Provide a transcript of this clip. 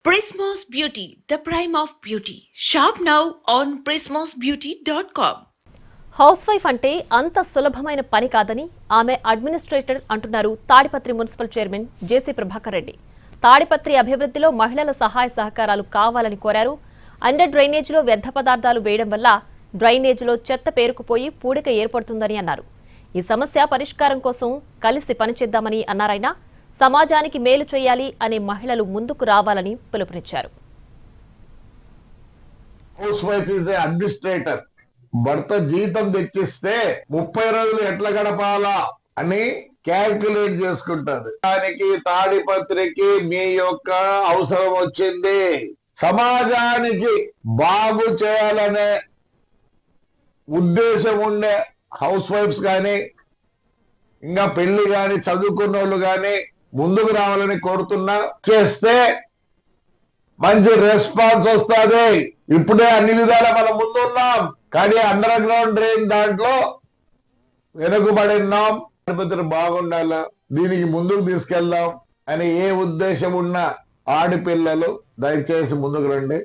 Prismos Beauty, the prime of beauty. Shop now on prismosbeauty.com. House wife అంటే అంత సులభమైన పని కాదని ఆమె అడ్మినిస్ట్రేటర్ అంటున్నారు తాడిపత్రి మున్సిపల్ చైర్మన్ జేసీ ప్రభాకర్ రెడ్డి. తాడిపత్రి అభివృద్ధిలో మహిళల సహాయ సహకారాలు కావాలని కోరారు. అండర్ డ్రైనేజీలో వ్యర్థ పదార్థాలు వేయడం వల్ల డ్రైనేజీలో చెత్త పేరుకుపోయి పూడిక ఏర్పడుతుందని అన్నారు. ఈ సమస్య పరిష్కారం కోసం కలిసి పనిచేద్దామని అన్నారాయన. సమాజానికి మేలు చేయాలి అనే మహిళలు ముందుకు రావాలని పిలుపునిచ్చారు. House wife is administrator. భర్త జీతం తెచ్చిస్తే 30 రోజులు ఎట్లా గడపాలా అని క్యాల్కులేట్ చేసుకుంటది. దానికి తాడిపత్రికి మీ యొక్క అవసరం వచ్చింది. సమాజానికి బాగు చేయాలనే ఉద్దేశం ఉండే హౌస్ వైఫ్స్ కానీ ఇంకా పెళ్లి కానీ చదువుకున్న వాళ్ళు కానీ ముందుకు రావాలని కోరుతున్నా. చేస్తే మంచి రెస్పాన్స్ వస్తుంది. ఇప్పుడే అన్ని విధాలా మనం ముందున్నాం, కానీ అండర్ గ్రౌండ్ డ్రైన్ దాంట్లో వెనుకబడినాం. ఆడపిల్లలు బాగుండాలా, దీనికి ముందుకు తీసుకెళ్దాం అని ఏ ఉద్దేశం ఉన్న ఆడపిల్లలు దయచేసి ముందుకు రండి.